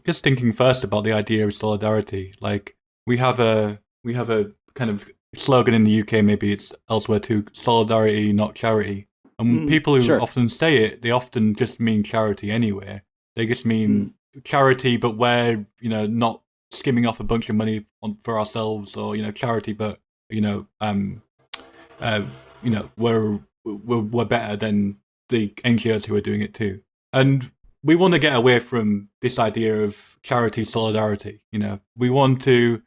just thinking first about the idea of solidarity. Like we have a kind of slogan in the UK, maybe it's elsewhere too: solidarity, not charity. And people who often say it, they often just mean charity anyway. They just mean charity, but we're not skimming off a bunch of money for ourselves, or charity, but we're better than the NGOs who are doing it too. And we want to get away from this idea of charity solidarity. We want to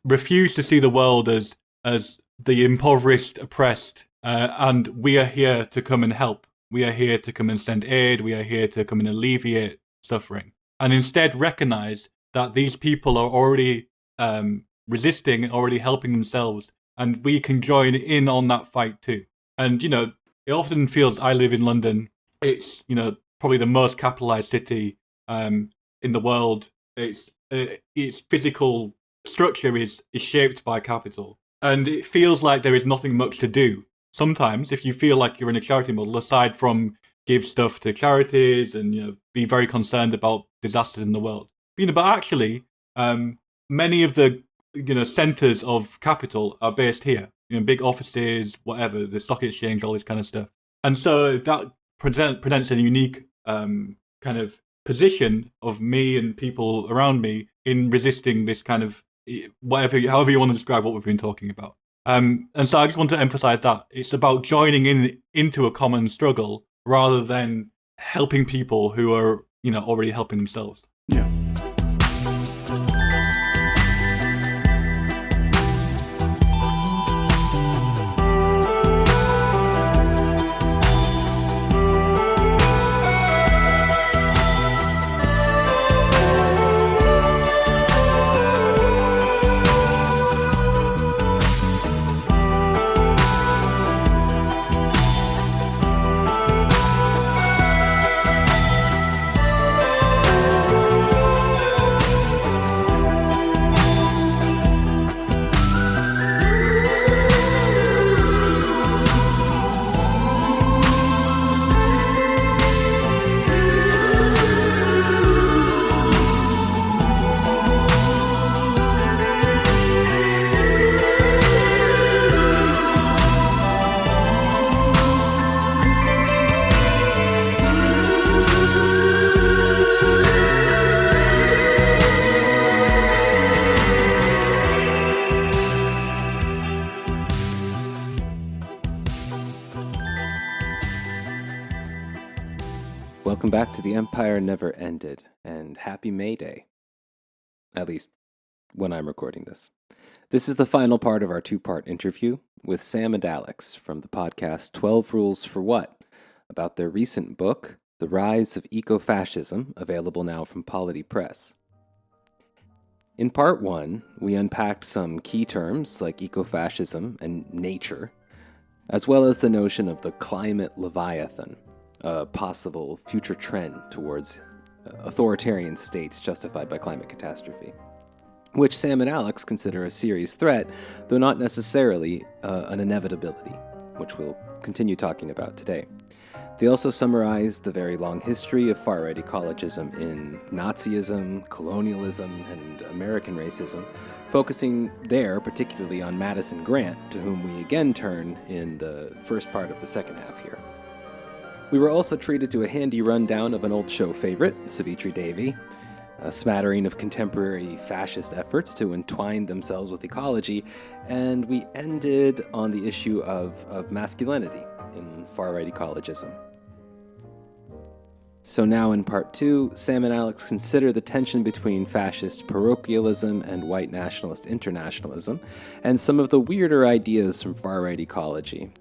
refuse to see the world as the impoverished, oppressed, and we are here to come and help. We are here to come and send aid. We are here to come and alleviate suffering, and instead recognize that these people are already resisting and already helping themselves, and we can join in on that fight too. And it often feels, I live in London. It's probably the most capitalized city in the world. Its physical structure is shaped by capital, and it feels like there is nothing much to do. Sometimes, if you feel like you're in a charity model, aside from give stuff to charities and be very concerned about disasters in the world, but actually, many of the centers of capital are based here. Big offices, whatever, the stock exchange, all this kind of stuff, and so that presents a unique kind of position of me and people around me in resisting this kind of however you want to describe what we've been talking about. And so I just want to emphasize that it's about joining into a common struggle rather than helping people who are, already helping themselves. Yeah. Welcome back to The Empire Never Ended, and happy May Day. At least, when I'm recording this. This is the final part of our two-part interview with Sam and Alex from the podcast 12 Rules for What, about their recent book, The Rise of Ecofascism, available now from Polity Press. In part one, we unpacked some key terms like ecofascism and nature, as well as the notion of the climate leviathan, a possible future trend towards authoritarian states justified by climate catastrophe, which Sam and Alex consider a serious threat, though not necessarily an inevitability, which we'll continue talking about today. They also summarize the very long history of far-right ecologism in Nazism, colonialism, and American racism, focusing there particularly on Madison Grant, to whom we again turn in the first part of the second half here. We were also treated to a handy rundown of an old show favorite, Savitri Devi, a smattering of contemporary fascist efforts to entwine themselves with ecology, and we ended on the issue of masculinity in far-right ecologism. So now in part two, Sam and Alex consider the tension between fascist parochialism and white nationalist internationalism, and some of the weirder ideas from far-right ecology.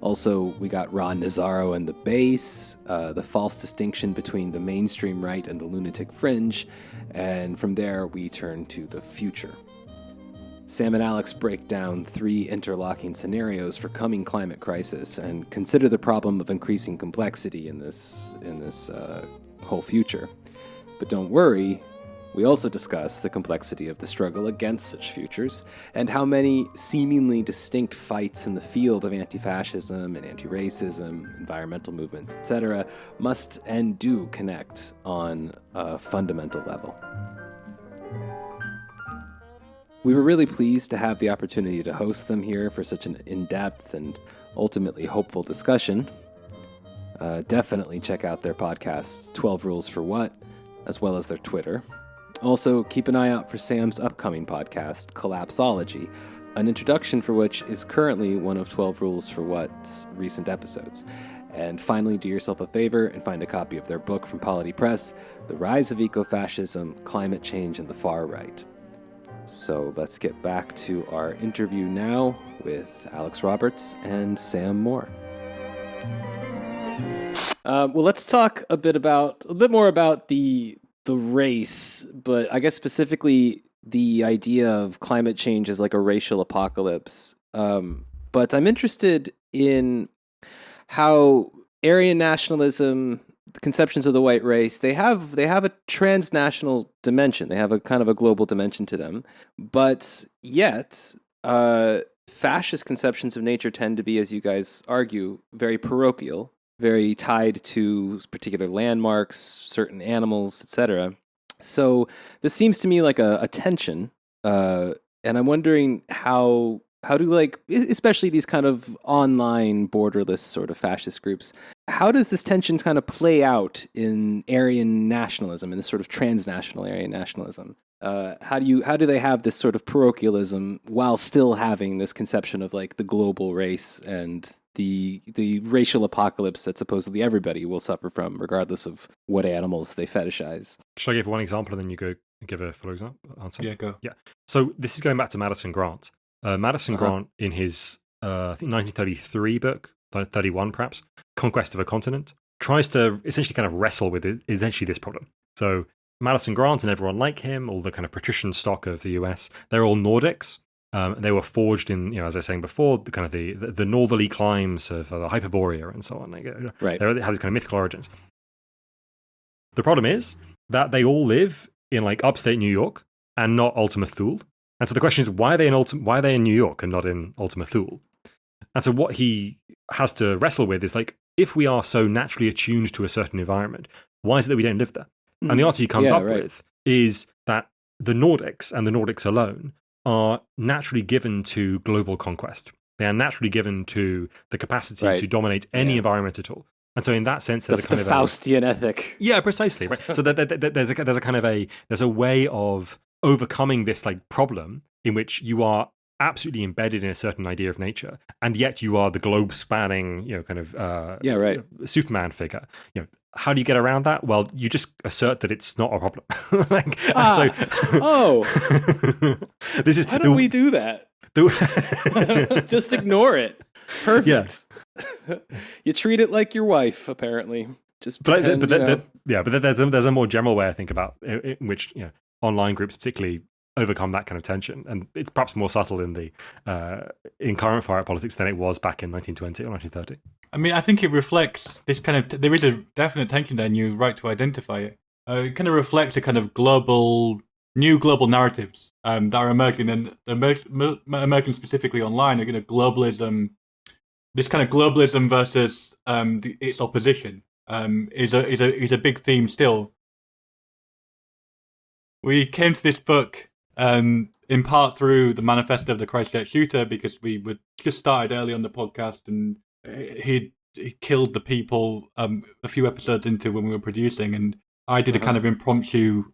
Also, we got Ron Nazaro and the base, the false distinction between the mainstream right and the lunatic fringe, and from there we turn to the future. Sam and Alex break down 3 interlocking scenarios for coming climate crisis and consider the problem of increasing complexity in this whole future. But don't worry, We also discuss the complexity of the struggle against such futures and how many seemingly distinct fights in the field of anti-fascism and anti-racism, environmental movements, etc., must and do connect on a fundamental level. We were really pleased to have the opportunity to host them here for such an in-depth and ultimately hopeful discussion. Definitely check out their podcast, 12 Rules for What, as well as their Twitter. Also, keep an eye out for Sam's upcoming podcast, Collapsology, an introduction for which is currently one of 12 Rules for What's recent episodes. And finally, do yourself a favor and find a copy of their book from Polity Press, The Rise of Ecofascism, Climate Change and the Far Right. So let's get back to our interview now with Alex Roberts and Sam Moore. Well, let's talk a bit more about the race, but I guess specifically the idea of climate change as like a racial apocalypse. But I'm interested in how Aryan nationalism, the conceptions of the white race, they have a transnational dimension. They have a kind of a global dimension to them. But yet, fascist conceptions of nature tend to be, as you guys argue, very parochial, very tied to particular landmarks, certain animals, etc. So this seems to me like a tension, and I'm wondering how do, like, especially these kind of online borderless sort of fascist groups, how does this tension kind of play out in Aryan nationalism, in this sort of transnational Aryan nationalism? How do they have this sort of parochialism while still having this conception of like the global race and the racial apocalypse that supposedly everybody will suffer from, regardless of what animals they fetishize? Should I give one example and then you go give a full example answer? Yeah, go. Yeah. So this is going back to Madison Grant. Madison Grant, in his I think 1933 book, 31 perhaps, Conquest of a Continent, tries to essentially kind of wrestle with essentially this problem. So Madison Grant and everyone like him, all the kind of patrician stock of the US, they're all Nordics. They were forged in, as I was saying before, the kind of the northerly climes of the Hyperborea and so on. Right. They have these kind of mythical origins. The problem is that they all live in like upstate New York and not Ultima Thule. And so the question is, why are they in New York and not in Ultima Thule? And so what he has to wrestle with is like, if we are so naturally attuned to a certain environment, why is it that we don't live there? And the answer he comes up with is that the Nordics and the Nordics alone are naturally given to global conquest. They are naturally given to the capacity to dominate any environment at all. And so in that sense, there's a kind of Faustian ethic. Yeah, precisely. Right. So there's a kind of there's a way of overcoming this like problem in which you are absolutely embedded in a certain idea of nature, and yet you are the globe spanning, kind of Superman figure. How do you get around that? Well, you just assert that it's not a problem. This is why don't we do that? Just ignore it. Perfect. Yes. You treat it like your wife, apparently. Just pretend, but there's a more general way I think about in which online groups particularly overcome that kind of tension, and it's perhaps more subtle in current far right politics than it was back in 1920 or 1930. I mean, I think it reflects this kind of there is a definite tension there, and you're right to identify it. It kind of reflects a kind of new global narratives that are emerging, and emerging specifically online. Globalism, this kind of globalism versus its opposition is a big theme still. We came to this book in part through the manifesto of the Christchurch shooter, because we were just started early on the podcast, and he killed the people a few episodes into when we were producing, and I did a kind of impromptu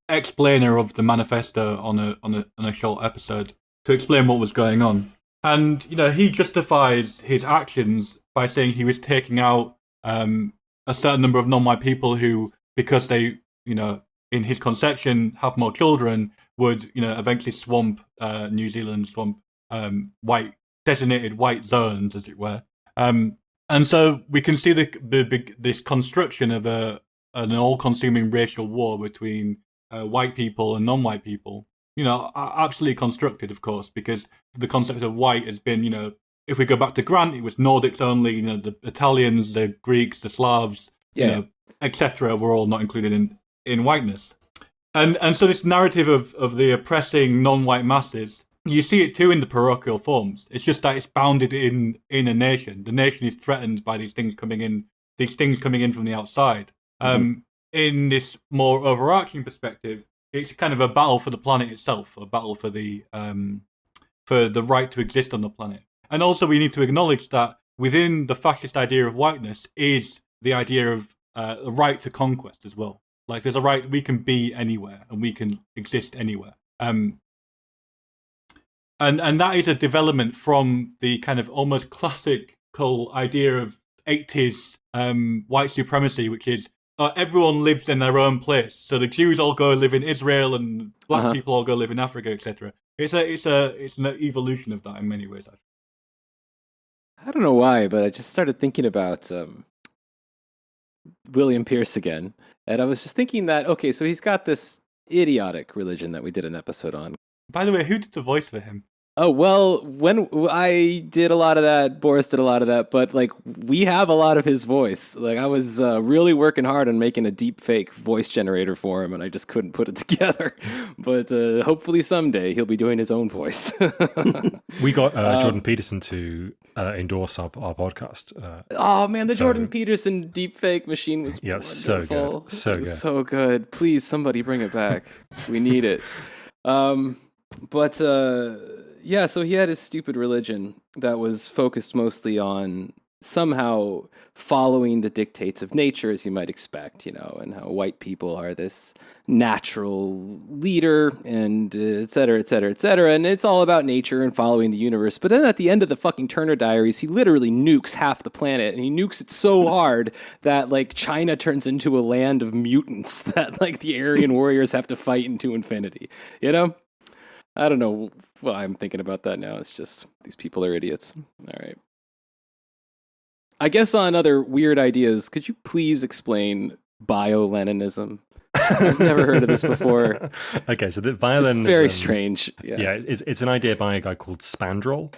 explainer of the manifesto on a short episode to explain what was going on. And he justifies his actions by saying he was taking out a certain number of non-white people who, because they in his conception have more children, would eventually swamp New Zealand, swamp designated white zones, as it were. And so we can see this construction of an all-consuming racial war between white people and non-white people. Absolutely constructed, of course, because the concept of white has been, if we go back to Grant, it was Nordics only. The Italians, the Greeks, the Slavs, etc., were all not included in whiteness. And so this narrative of the oppressing non-white masses, you see it too in the parochial forms. It's just that it's bounded in a nation. The nation is threatened by these things coming in from the outside. In this more overarching perspective, it's kind of a battle for the planet itself, a battle for the right to exist on the planet. And also we need to acknowledge that within the fascist idea of whiteness is the idea of a right to conquest as well. Like there's a right, we can be anywhere and we can exist anywhere. And that is a development from the kind of almost classical idea of 80s white supremacy, which is everyone lives in their own place. So the Jews all go live in Israel and black people all go live in Africa, etc. It's an evolution of that in many ways. I don't know why, but I just started thinking about William Pierce again. And I was just thinking that, okay, so he's got this idiotic religion that we did an episode on. By the way, who did the voice for him? Oh, well, when I did a lot of that, Boris did a lot of that, but like we have a lot of his voice. Like I was really working hard on making a deep fake voice generator for him, and I just couldn't put it together. But hopefully someday he'll be doing his own voice. We got Jordan Peterson to endorse our podcast. Oh man, the Jordan Peterson deep fake machine was wonderful. So good. So good. Please, somebody bring it back. We need it. Yeah, so he had his stupid religion that was focused mostly on somehow following the dictates of nature, as you might expect, and how white people are this natural leader and et cetera, et cetera, et cetera. And it's all about nature and following the universe. But then at the end of the fucking Turner Diaries, he literally nukes half the planet, and he nukes it so hard that like China turns into a land of mutants that like the Aryan warriors have to fight into infinity, I don't know why I'm thinking about that now. It's just these people are idiots. All right. I guess on other weird ideas, could you please explain bio-Leninism? I've never heard of this before. Okay, so the bio-Leninism... It's very strange. Yeah, it's an idea by a guy called Spandrel,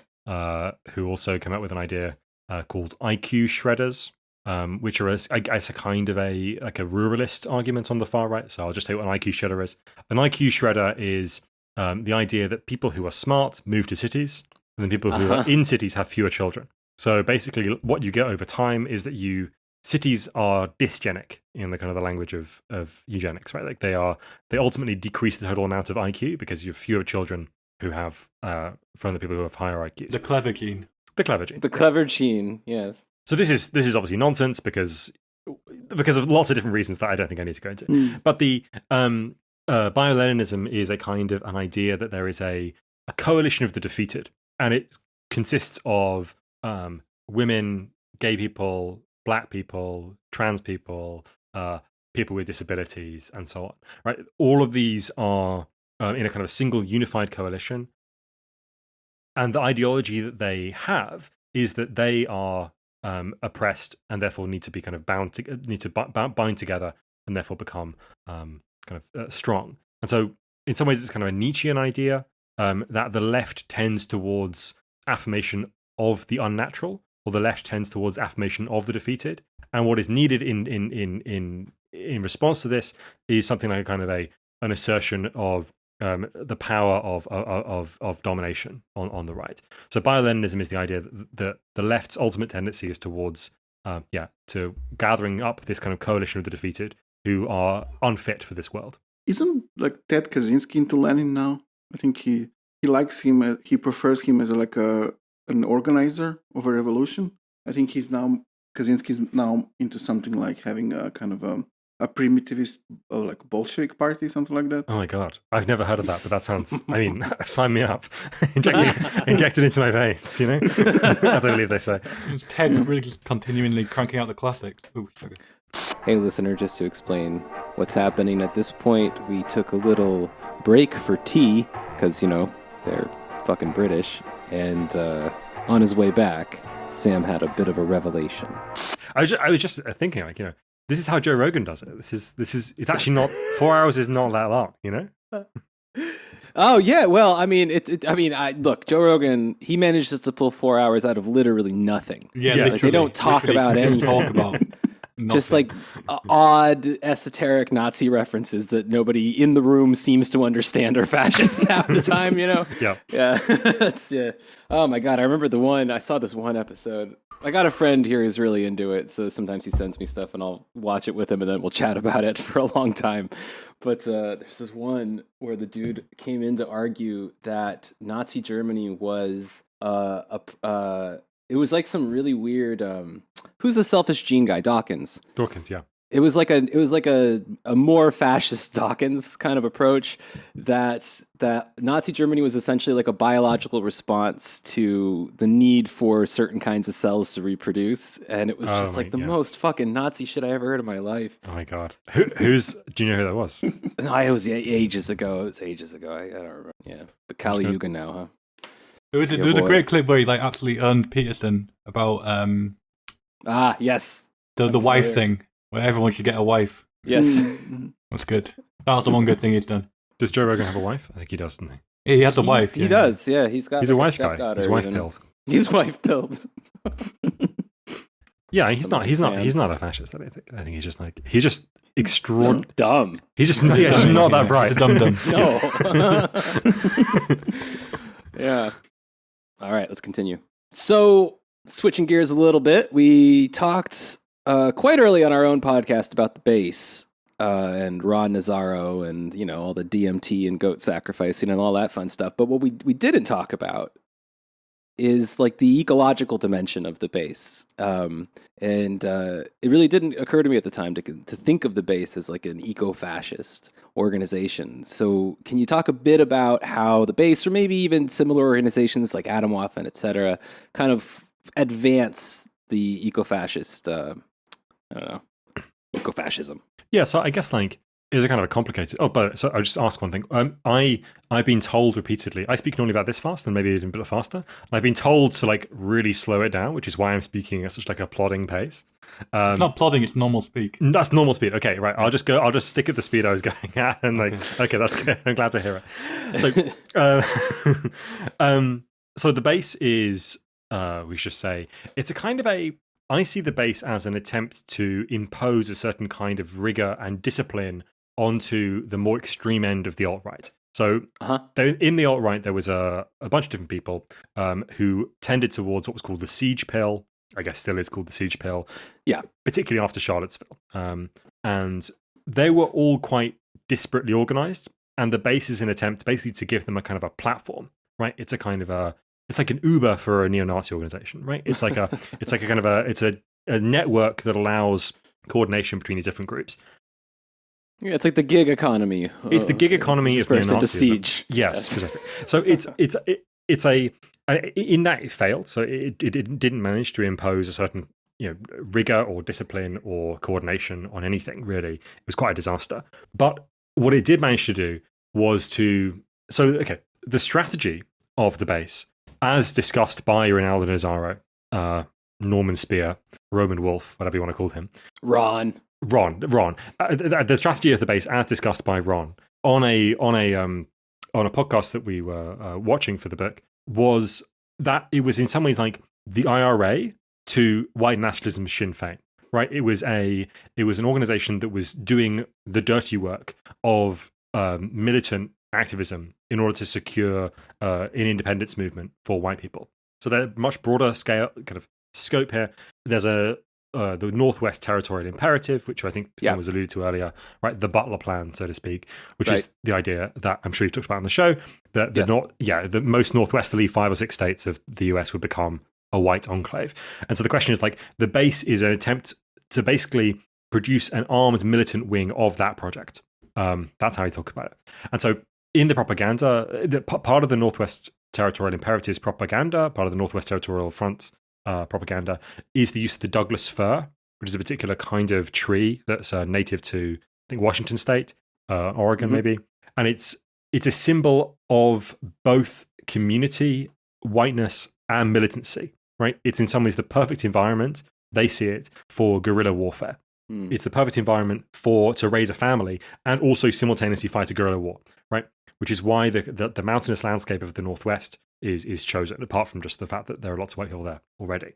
who also came up with an idea called IQ shredders, which are, I guess, a kind of a ruralist argument on the far right. So I'll just tell you what an IQ shredder is. An IQ shredder is... the idea that people who are smart move to cities, and then people who are in cities have fewer children. So basically, what you get over time is that cities are dysgenic in the kind of the language of eugenics, right? Like they ultimately decrease the total amount of IQ because you have fewer children who have from the people who have higher IQs. The clever gene. The clever gene. Yes. So this is obviously nonsense because of lots of different reasons that I don't think I need to go into. But the bio-Leninism is a kind of an idea that there is a coalition of the defeated, and it consists of women, gay people, black people, trans people, people with disabilities, and so on. Right? All of these are in a kind of a single unified coalition, and the ideology that they have is that they are oppressed and therefore need to be kind of bind together and therefore become strong. And so in some ways it's kind of a Nietzschean idea that the left tends towards affirmation of the unnatural, or the left tends towards affirmation of the defeated. And what is needed in response to this is something like a kind of an assertion of the power of domination on the right. So bio-Leninism is the idea that the left's ultimate tendency is towards to gathering up this kind of coalition of the defeated who are unfit for this world. Isn't like Ted Kaczynski into Lenin now? I think he likes him. He prefers him as an organizer of a revolution. I think Kaczynski's now into something like having a kind of a primitivist, like Bolshevik party, something like that. Oh my god, I've never heard of that, but that sounds. I mean, sign me up. Inject it into my veins, as I believe they say. Ted's really just continually cranking out the classics. Ooh, sorry. Hey, listener, just to explain what's happening at this point, we took a little break for tea, because, they're fucking British, and on his way back, Sam had a bit of a revelation. I was just thinking, this is how Joe Rogan does it. This is it's actually not 4 hours is not that long, Oh yeah, well, I mean, look, Joe Rogan, he manages to pull 4 hours out of literally nothing. Yeah, they don't talk about anything. just Nothing. like odd esoteric Nazi references that nobody in the room seems to understand are fascist half the time, you know? Yeah. Yeah. Oh my God. I remember I saw this one episode. I got a friend here who's really into it. So sometimes he sends me stuff and I'll watch it with him and then we'll chat about it for a long time. But there's this one where the dude came in to argue that Nazi Germany was it was like some really weird. Who's the selfish gene guy? Dawkins. Dawkins, yeah. It was like a more fascist Dawkins kind of approach that Nazi Germany was essentially like a biological response to the need for certain kinds of cells to reproduce, and it was just like the most fucking Nazi shit I ever heard in my life. Oh my God. Who's? Do you know who that was? No, it was ages ago. I don't remember. Yeah, but Kali Yuga now, huh? There was a great clip where he like actually earned Peterson about yes, the wife thing, where everyone should get a wife. Yes. That's good. That's the one good thing he's done. Does Joe Rogan have a wife? I think he does, doesn't he? He has a wife. He does, yeah. He's got. He's a wife guy. He's wife pilled. He's wife pilled. Yeah, he's not a fascist. I think he's just extraordinary. Dumb. He's just not that bright. Dumb. No. Yeah. All right, let's continue. So, switching gears a little bit, we talked quite early on our own podcast about the base and Ron Nazaro and, you know, all the DMT and goat sacrificing and all that fun stuff. But what we didn't talk about is like the ecological dimension of the base. And it really didn't occur to me at the time to think of the base as like an eco-fascist organization. So can you talk a bit about how the base, or maybe even similar organizations like Atomwaffen, et cetera, kind of advance the eco-fascist, ecofascism? Yeah, so I guess like it was a kind of a complicated. So I'll just ask one thing. I've been told repeatedly. I speak normally about this fast and maybe even a bit faster. I've been told to like really slow it down, which is why I'm speaking at such like a plodding pace. It's not plodding; it's normal speak. That's normal speed. Okay, right. I'll just stick at the speed I was going at, and like, okay, that's good. I'm glad to hear it. So, so the base is, we should say, it's a kind of a. I see the base as an attempt to impose a certain kind of rigor and discipline onto the more extreme end of the alt-right. So in the alt-right, there was a bunch of different people who tended towards what was called the Siege Pill. I guess still is called the Siege Pill. Yeah. Particularly after Charlottesville. And they were all quite disparately organized. And the base is an attempt basically to give them a kind of a platform, right? It's a kind of it's like an Uber for a neo-Nazi organization, right? It's like a kind of it's a network that allows coordination between these different groups. Yeah, it's like the gig economy. It's the gig economy of neo-Nazism. Into siege. Yes, fantastic. So it's a in that it failed. So it didn't manage to impose a certain rigor or discipline or coordination on anything. Really, it was quite a disaster. But what it did manage to do was the strategy of the base, as discussed by Ronaldo Nazaro, Norman Spear, Roman Wolf, whatever you want to call him, Ron. The strategy of the base, as discussed by Ron on a podcast that we were watching for the book, was that it was in some ways like the IRA to white nationalism Sinn Féin. Right? It was an organization that was doing the dirty work of militant activism in order to secure an independence movement for white people. So they're much broader scale kind of scope here. There's the Northwest Territorial Imperative, which I think someone was alluded to earlier, right? The Butler Plan, so to speak, which is the idea that I'm sure you talked about on the show, that the most northwesterly 5 or 6 states of the US would become a white enclave. And so the question is like, the base is an attempt to basically produce an armed militant wing of that project. That's how we talk about it. And so in the propaganda, part of the Northwest Territorial Imperative's propaganda, part of the Northwest Territorial Front's propaganda, is the use of the Douglas fir, which is a particular kind of tree that's native to, I think, Washington State, Oregon maybe. And it's a symbol of both community, whiteness, and militancy, right? It's in some ways the perfect environment, they see it, for guerrilla warfare. It's the perfect environment to raise a family and also simultaneously fight a guerrilla war, right? Which is why the mountainous landscape of the Northwest is chosen, apart from just the fact that there are lots of white people there already.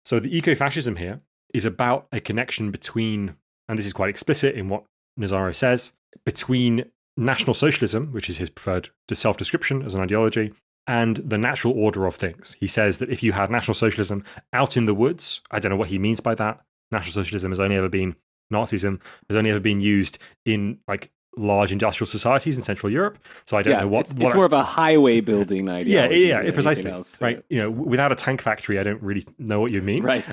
So the ecofascism here is about a connection between, and this is quite explicit in what Nazaro says, between National Socialism, which is his preferred self-description as an ideology, and the natural order of things. He says that if you had National Socialism out in the woods, I don't know what he means by that. National Socialism has only ever been, Nazism has only ever been used in like large industrial societies in Central Europe. So I don't know what... It's more of a highway building ideology. Yeah, precisely. Right. Without a tank factory, I don't really know what you mean. Right.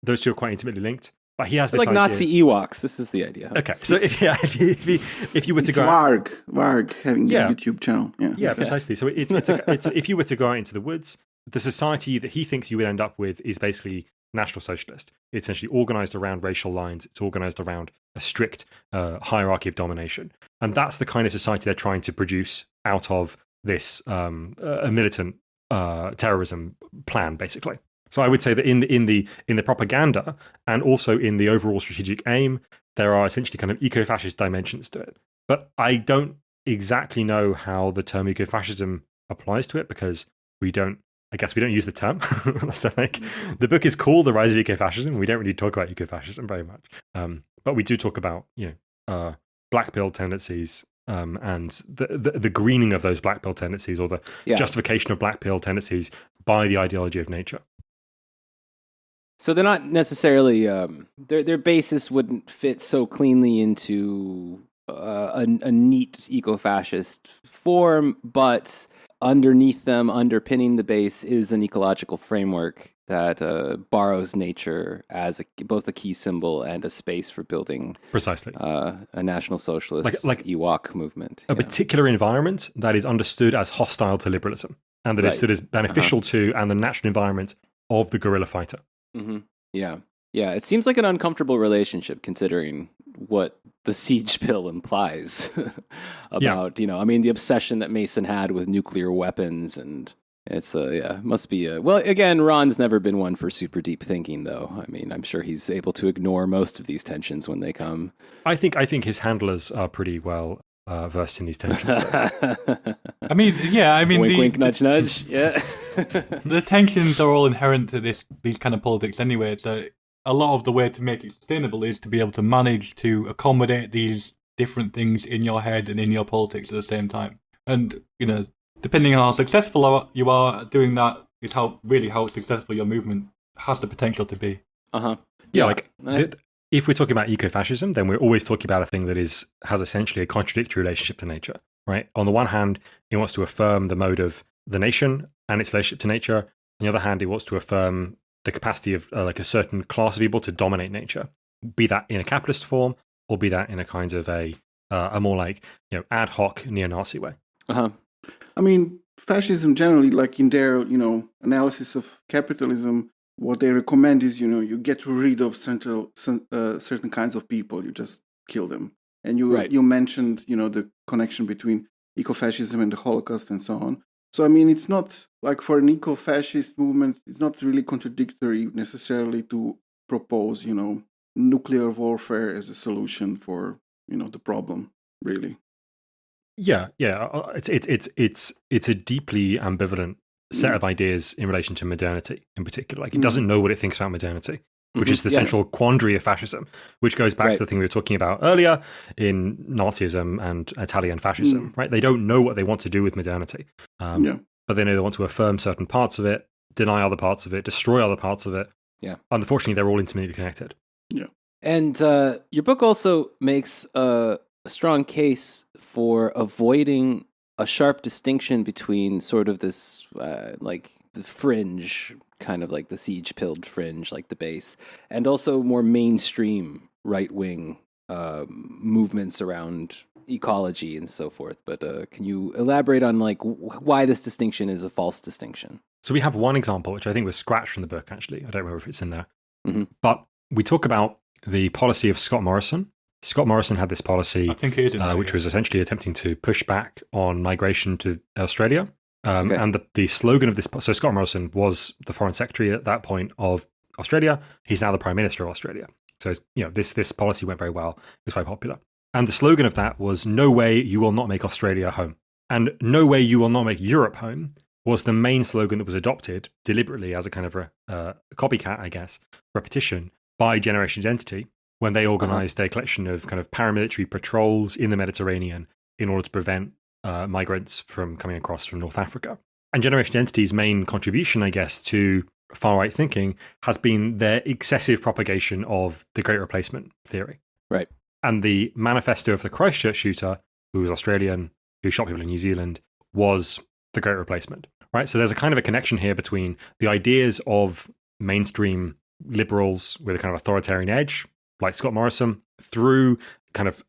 Those two are quite intimately linked. But he has this like idea. Nazi Ewoks. This is the idea. Okay, so if you were to it's go Varg having a YouTube channel. Yeah, precisely. So it's if you were to go out into the woods, the society that he thinks you would end up with is basically National Socialist. It's essentially organized around racial lines. It's organized around a strict hierarchy of domination, and that's the kind of society they're trying to produce out of this a militant terrorism plan, basically. So I would say that in the propaganda and also in the overall strategic aim, there are essentially kind of eco-fascist dimensions to it. But I don't exactly know how the term ecofascism applies to it because we don't use the term. So like the book is called The Rise of Ecofascism. We don't really talk about ecofascism very much. But we do talk about, black pill tendencies and the greening of those black pill tendencies or the justification of black pill tendencies by the ideology of nature. So they're not necessarily their basis wouldn't fit so cleanly into a neat eco-fascist form, but underneath them, underpinning the base, is an ecological framework that borrows nature as both a key symbol and a space for building precisely a national socialist like Ewok movement. A particular environment that is understood as hostile to liberalism and that is stood as beneficial to and the natural environment of the guerrilla fighter. Mm-hmm. Yeah. It seems like an uncomfortable relationship considering what the siege pill implies about, the obsession that Mason had with nuclear weapons, and it's must be well, again, Ron's never been one for super deep thinking, though. I mean, I'm sure he's able to ignore most of these tensions when they come. I think his handlers are pretty well versed in these tensions. Wink, wink, nudge, nudge. Yeah. The tensions are all inherent to these kind of politics anyway. So a lot of the way to make it sustainable is to be able to manage to accommodate these different things in your head and in your politics at the same time. And, depending on how successful you are at doing that is how successful your movement has the potential to be. Uh-huh. Yeah, if we're talking about ecofascism, then we're always talking about a thing that has essentially a contradictory relationship to nature, right? On the one hand, it wants to affirm the mode of the nation and its relationship to nature. On the other hand, it wants to affirm the capacity of a certain class of people to dominate nature, be that in a capitalist form or be that in a kind of a more like ad hoc neo-Nazi way. Uh-huh. I mean, fascism generally, like in their analysis of capitalism, what they recommend is you get rid of certain kinds of people, you just kill them. And you mentioned the connection between ecofascism and the Holocaust and so on. So I mean, it's not like for an eco-fascist movement, it's not really contradictory necessarily to propose nuclear warfare as a solution for the problem, really. Yeah. It's a deeply ambivalent set of ideas in relation to modernity in particular. Like it doesn't know what it thinks about modernity, which is the central quandary of fascism, which goes back to the thing we were talking about earlier in Nazism and Italian fascism, right? They don't know what they want to do with modernity, but they know they want to affirm certain parts of it, deny other parts of it, destroy other parts of it. Yeah. Unfortunately, they're all intimately connected. Yeah. And your book also makes a strong case for avoiding a sharp distinction between sort of this like the fringe, kind of like the siege-pilled fringe, like the base, and also more mainstream right-wing movements around ecology and so forth. But can you elaborate on why this distinction is a false distinction? So we have one example, which I think was scratched from the book, actually. I don't remember if it's in there. Mm-hmm. But we talk about the policy of Scott Morrison. Scott Morrison had this policy, I think it is which was essentially attempting to push back on migration to Australia. And the slogan of this, so Scott Morrison was the foreign secretary at that point of Australia. He's now the prime minister of Australia. So this policy went very well. It was very popular. And the slogan of that was, "No way you will not make Australia home." And "No way you will not make Europe home" was the main slogan that was adopted deliberately as a kind of a copycat, I guess, repetition by Generation Identity when they organized a collection of kind of paramilitary patrols in the Mediterranean in order to prevent migrants from coming across from North Africa. And Generation Identity's main contribution, I guess, to far-right thinking has been their excessive propagation of the Great Replacement theory. Right. And the manifesto of the Christchurch shooter, who was Australian, who shot people in New Zealand, was the Great Replacement. Right. So there's a kind of a connection here between the ideas of mainstream liberals with a kind of authoritarian edge, like Scott Morrison, through kind of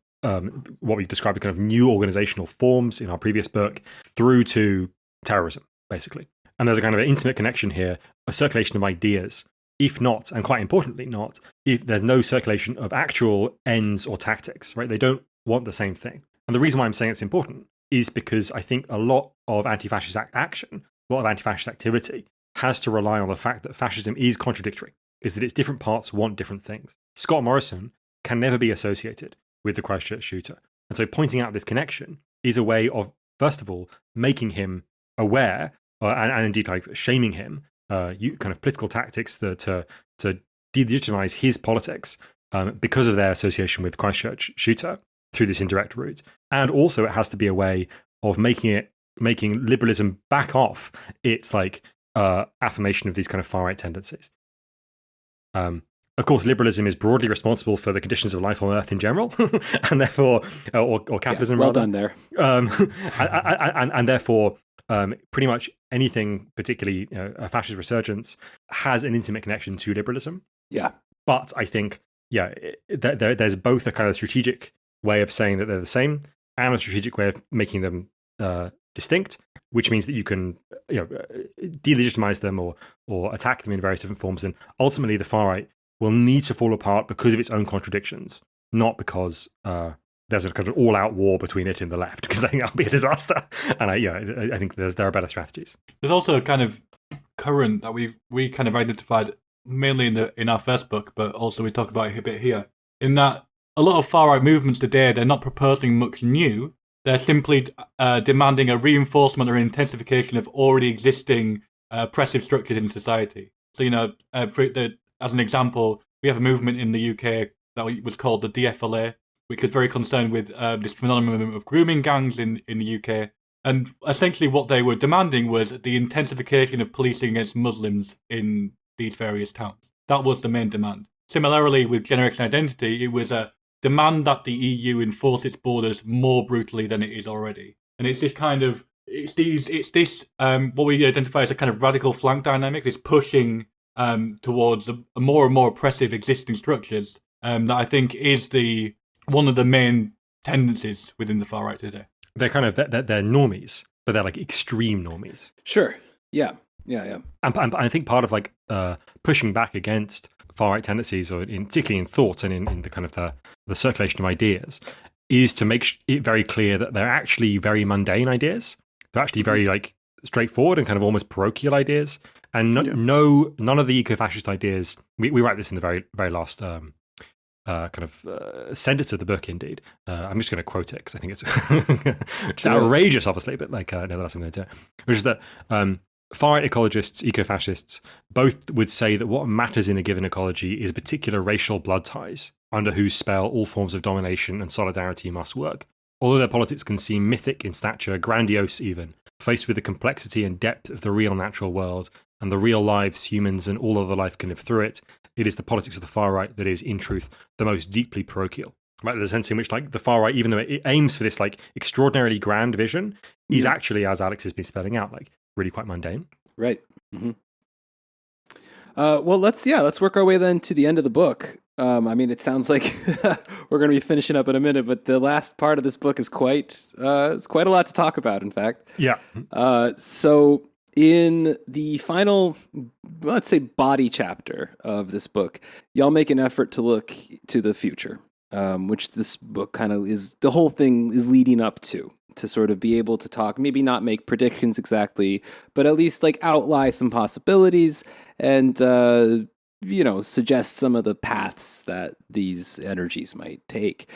what we described as kind of new organizational forms in our previous book, through to terrorism, basically. And there's a kind of an intimate connection here, a circulation of ideas, if not, and quite importantly not, if there's no circulation of actual ends or tactics, right? They don't want the same thing. And the reason why I'm saying it's important is because I think a lot of anti-fascist action, a lot of anti-fascist activity has to rely on the fact that fascism is contradictory, is that its different parts want different things. Scott Morrison can never be associated with the Christchurch shooter. And so pointing out this connection is a way of, first of all, making him aware and indeed like shaming him, kind of political tactics to delegitimize his politics because of their association with Christchurch shooter through this indirect route. And also it has to be a way of making liberalism back off its like affirmation of these kind of far-right tendencies. Of course, liberalism is broadly responsible for the conditions of life on Earth in general, and therefore, or capitalism. Yeah, well rather. done there. And therefore, pretty much anything, particularly a fascist resurgence, has an intimate connection to liberalism. Yeah. But I think, there's both a kind of strategic way of saying that they're the same and a strategic way of making them distinct, which means that you can delegitimize them or attack them in various different forms. And ultimately, the far right will need to fall apart because of its own contradictions, not because there's a kind of all-out war between it and the left, because I think that'll be a disaster. And I think there are better strategies. There's also a kind of current that we kind of identified mainly in our first book, but also we talk about it a bit here, in that a lot of far-right movements today, they're not proposing much new. They're simply demanding a reinforcement or intensification of already existing oppressive structures in society. So, as an example, we have a movement in the UK that was called the DFLA, which is very concerned with this phenomenon of grooming gangs in the UK. And essentially what they were demanding was the intensification of policing against Muslims in these various towns. That was the main demand. Similarly, with Generation Identity, it was a demand that the EU enforce its borders more brutally than it is already. And it's this kind of, what we identify as a kind of radical flank dynamic, this pushing towards a more and more oppressive existing structures that I think is one of the main tendencies within the far right today. They're kind of they're normies, but they're like extreme normies. Sure. Yeah. And I think part of like pushing back against far right tendencies, or particularly in thought and in the kind of the circulation of ideas, is to make it very clear that they're actually very mundane ideas. They're actually very like straightforward and kind of almost parochial ideas. And none of the eco-fascist ideas. We write this in the very very last sentence of the book. Indeed, I'm just going to quote it because I think it's outrageous, obviously, but like nevertheless, I'm going to do it. Which is that far-right ecologists, eco-fascists, both would say that what matters in a given ecology is particular racial blood ties, under whose spell all forms of domination and solidarity must work. Although their politics can seem mythic in stature, grandiose even, faced with the complexity and depth of the real natural world and the real lives humans and all other life can live through it, it is the politics of the far right that is, in truth, the most deeply parochial. Right, there's a sense in which, like, the far right, even though it aims for this like extraordinarily grand vision, is actually, as Alex has been spelling out, like really quite mundane. Right. Mm-hmm. Well, let's work our way then to the end of the book. I mean, it sounds like we're going to be finishing up in a minute, but the last part of this book is quite a lot to talk about. In fact, yeah. So in the final, let's say, body chapter of this book, y'all make an effort to look to the future, which this book kind of is. The whole thing is leading up to sort of be able to talk, maybe not make predictions exactly, but at least like outline some possibilities and, suggest some of the paths that these energies might take.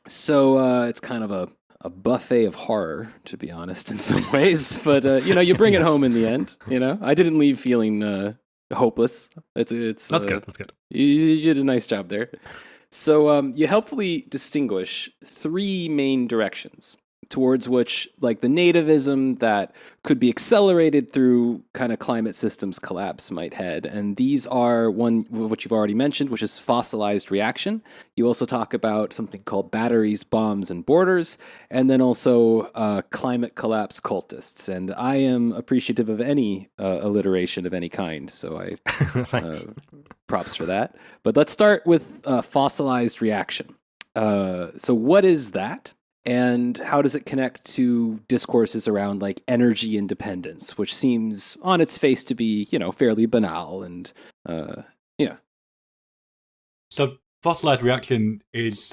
So it's kind of a buffet of horror, to be honest, in some ways, but you bring it home in the end. I didn't leave feeling hopeless. It's That's good. That's good. You did a nice job there. So you helpfully distinguish three main directions towards which, like, the nativism that could be accelerated through kind of climate systems collapse might head. And these are one, which you've already mentioned, which is fossilized reaction. You also talk about something called batteries, bombs, and borders, and then also climate collapse cultists. And I am appreciative of any alliteration of any kind, so I props for that. But let's start with fossilized reaction. So what is that? And how does it connect to discourses around like energy independence, which seems on its face to be, fairly banal and yeah. So fossilized reaction is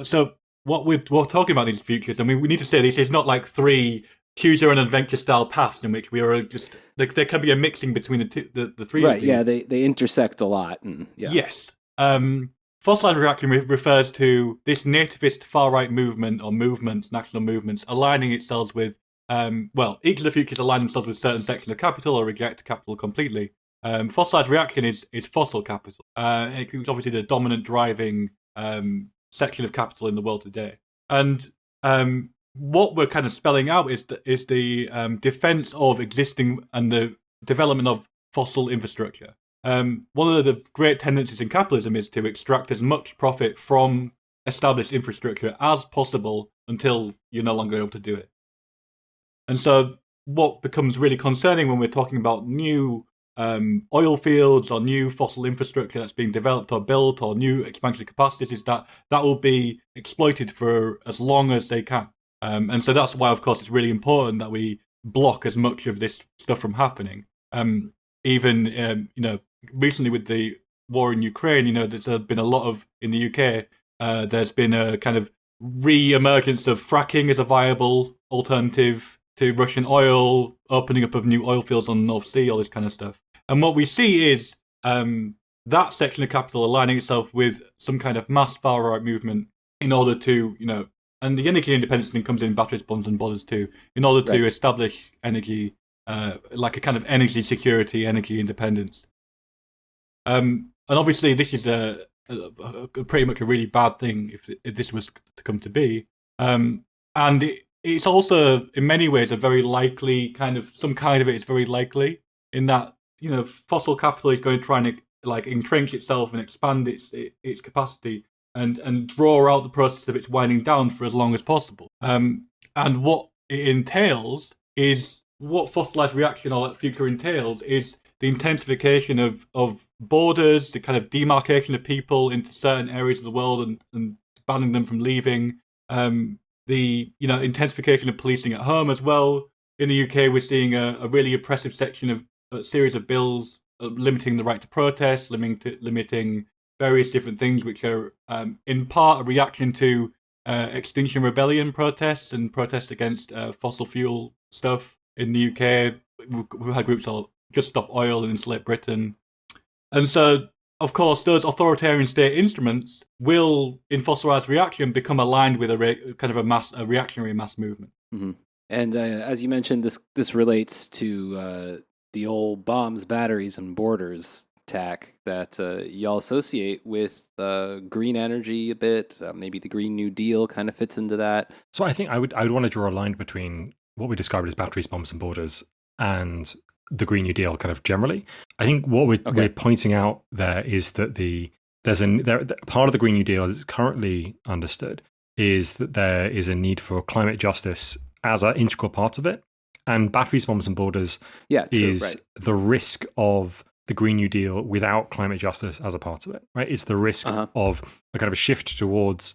so what we're talking about in these futures. I mean, we need to say this is not like three choose your own adventure style paths in which we are just like there can be a mixing between the three. Right. Of these. Yeah. They intersect a lot. And yeah. Yes. Fossilized reaction refers to this nativist far-right movement or movements, national movements, aligning itself with, each of the futures align themselves with certain section of capital or reject capital completely. Fossilized reaction is fossil capital. It's obviously the dominant driving section of capital in the world today. And what we're kind of spelling out is the defense of existing and the development of fossil infrastructure. One of the great tendencies in capitalism is to extract as much profit from established infrastructure as possible until you're no longer able to do it. And so what becomes really concerning when we're talking about new oil fields or new fossil infrastructure that's being developed or built or new expansion capacities is that will be exploited for as long as they can. And so that's why, of course, it's really important that we block as much of this stuff from happening. Even recently with the war in Ukraine, there's been a lot of, in the UK, there's been a kind of re-emergence of fracking as a viable alternative to Russian oil, opening up of new oil fields on the North Sea, all this kind of stuff. And what we see is that section of capital aligning itself with some kind of mass far-right movement in order to, and the energy independence thing comes in batteries, bombs, and borders too, in order to establish energy, like a kind of energy security, energy independence. And obviously, this is a pretty much a really bad thing if this was to come to be. And it's also, in many ways, a very likely some kind of it is very likely in that, fossil capital is going to try and like entrench itself and expand its capacity and draw out the process of its winding down for as long as possible. And what it entails is, what fossilized reaction or that future entails is the intensification of borders, the kind of demarcation of people into certain areas of the world and banning them from leaving. The intensification of policing at home as well. In the UK, we're seeing a really oppressive section of a series of bills limiting the right to protest, limiting various different things, which are in part a reaction to Extinction Rebellion protests and protests against fossil fuel stuff in the UK. We've had groups like Just Stop Oil and Insulate Britain. And so, of course, those authoritarian state instruments will, in fossilized reaction, become aligned with a reactionary mass movement. Mm-hmm. And as you mentioned, this relates to the old bombs, batteries, and borders tack that y'all associate with green energy a bit. Maybe the Green New Deal kind of fits into that. So I think I would want to draw a line between what we described as batteries, bombs, and borders and the Green New Deal kind of generally. I think what we're pointing out there is that part of the Green New Deal, as it's currently understood, is that there is a need for climate justice as an integral part of it. And batteries, bombs, and borders the risk of the Green New Deal without climate justice as a part of it, right? It's the risk of a kind of a shift towards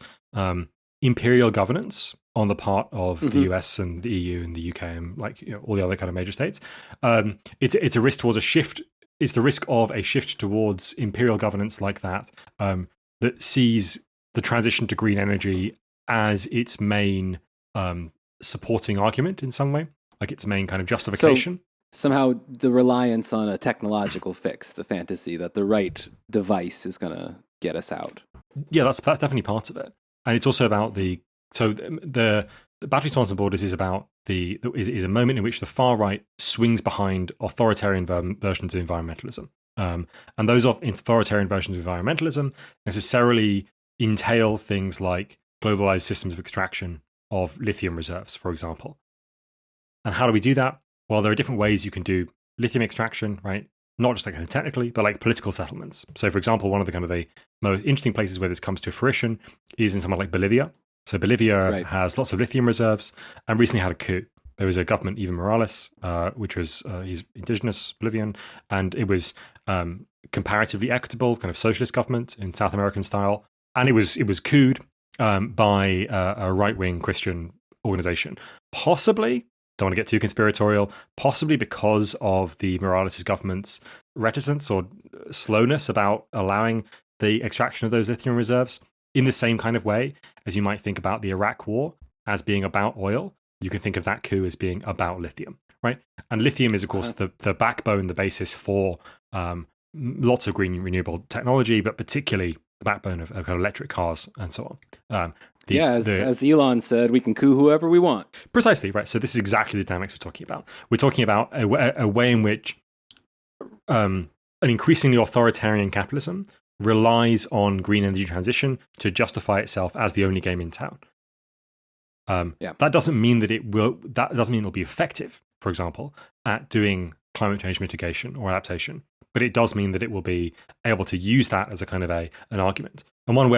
imperial governance on the part of the US and the EU and the UK and all the other kind of major states. It's a risk towards a shift. It's the risk of a shift towards imperial governance like that that sees the transition to green energy as its main supporting argument in some way, like its main kind of justification. So, somehow the reliance on a technological fix, the fantasy that the right device is going to get us out. Yeah, that's definitely part of it. And it's also about the battery bombs and borders is about is a moment in which the far right swings behind authoritarian versions of environmentalism. And those authoritarian versions of environmentalism necessarily entail things like globalized systems of extraction of lithium reserves, for example. And how do we do that? Well, there are different ways you can do lithium extraction, right? Not just like kind of technically, but like political settlements. So, for example, one of the kind of the most interesting places where this comes to fruition is in somewhere like Bolivia. So Bolivia has lots of lithium reserves and recently had a coup. There was a government, Evo Morales, which was he's indigenous Bolivian, and it was comparatively equitable, kind of socialist government in South American style, and it was couped by a right-wing Christian organization, possibly. Don't want to get too conspiratorial, possibly because of the Morales' government's reticence or slowness about allowing the extraction of those lithium reserves in the same kind of way as you might think about the Iraq war as being about oil. You can think of that coup as being about lithium, right? And lithium is, of course, the backbone, the basis for lots of green renewable technology, but particularly the backbone of kind of electric cars and so on. As Elon said, we can coup whoever we want. Precisely, right. So this is exactly the dynamics we're talking about. We're talking about a way in which an increasingly authoritarian capitalism relies on green energy transition to justify itself as the only game in town. That doesn't mean that it'll be effective, for example, at doing climate change mitigation or adaptation. But it does mean that it will be able to use that as a kind of an argument. And one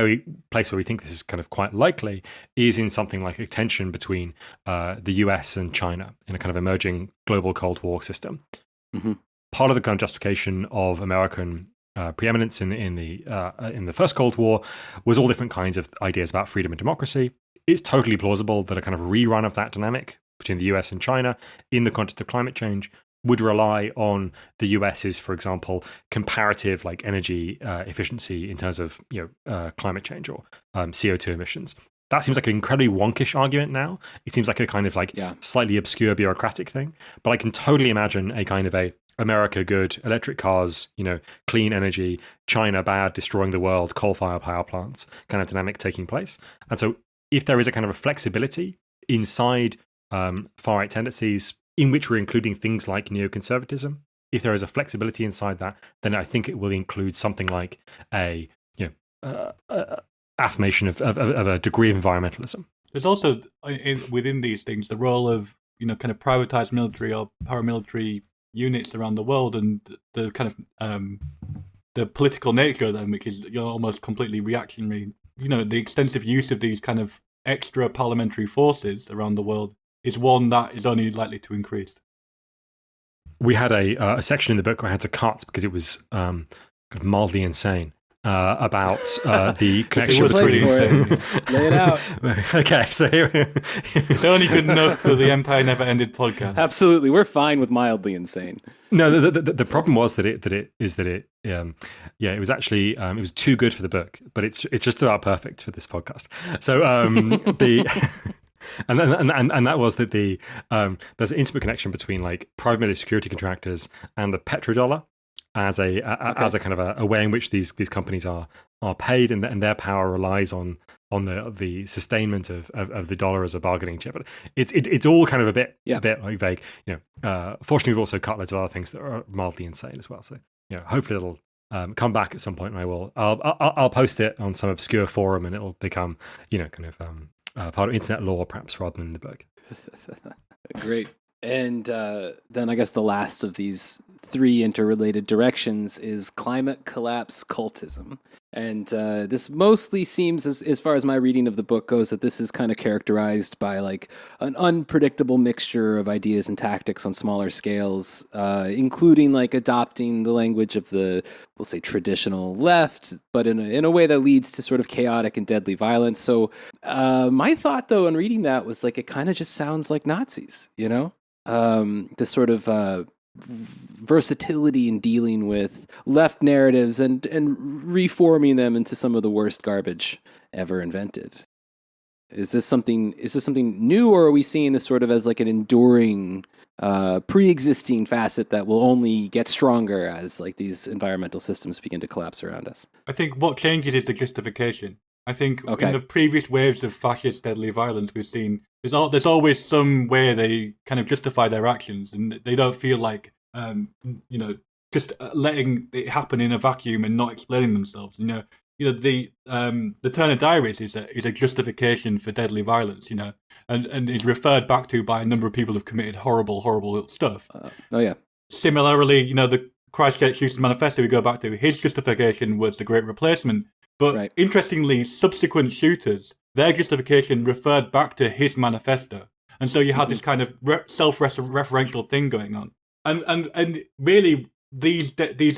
place where we think this is kind of quite likely is in something like a tension between the US and China in a kind of emerging global Cold War system. Mm-hmm. Part of the kind of justification of American preeminence in the first Cold War was all different kinds of ideas about freedom and democracy. It's totally plausible that a kind of rerun of that dynamic between the US and China in the context of climate change would rely on the US's, for example, comparative like energy efficiency in terms of climate change or CO2 emissions. That seems like an incredibly wonkish argument now. It seems like a kind of slightly obscure bureaucratic thing. But I can totally imagine a kind of a America good, electric cars, clean energy, China bad, destroying the world, coal-fired power plants kind of dynamic taking place. And so if there is a kind of a flexibility inside far-right tendencies in which we're including things like neoconservatism, if there is a flexibility inside that, then I think it will include something like a affirmation of a degree of environmentalism. There's also within these things the role of kind of privatized military or paramilitary units around the world, and the kind of the political nature of them, which is almost completely reactionary. The extensive use of these kind of extra parliamentary forces around the world is one that is only likely to increase. We had a section in the book where I had to cut because it was kind of mildly insane about the connection between. Lay it out. Okay, so here it's only good enough for the Empire Never Ended podcast. Absolutely, we're fine with mildly insane. No, the problem was that it was actually it was too good for the book, but it's just about perfect for this podcast. So And that was that there's an intimate connection between like private military security contractors and the petrodollar as a kind of a way in which these companies are paid, and their power relies on the sustainment of the dollar as a bargaining chip. But it's all kind of a bit like vague. Fortunately, we've also cut loads of other things that are mildly insane as well. So hopefully it'll come back at some point, and I'll post it on some obscure forum, and it'll become kind of part of internet lore, perhaps, rather than the book. Great. And then I guess the last of these three interrelated directions is climate collapse cultism. And this mostly seems, as far as my reading of the book goes, that this is kind of characterized by like an unpredictable mixture of ideas and tactics on smaller scales, including like adopting the language of the, we'll say, traditional left, but in a way that leads to sort of chaotic and deadly violence. So my thought, though, on reading that was like, it kind of just sounds like Nazis, this sort of versatility in dealing with left narratives and reforming them into some of the worst garbage ever invented. Is this something new, or are we seeing this sort of as like an enduring pre-existing facet that will only get stronger as like these environmental systems begin to collapse around us? I think what changes is the justification. I think in the previous waves of fascist deadly violence we've seen, there's always some way they kind of justify their actions, and they don't feel like just letting it happen in a vacuum and not explaining themselves. The Turner Diaries is a justification for deadly violence. And is referred back to by a number of people who've committed horrible stuff. Oh yeah. Similarly, the Christchurch Shooters Manifesto we go back to, his justification was the Great Replacement. But Interestingly, subsequent shooters, their justification referred back to his manifesto. And so you had this kind of self-referential thing going on. And really, these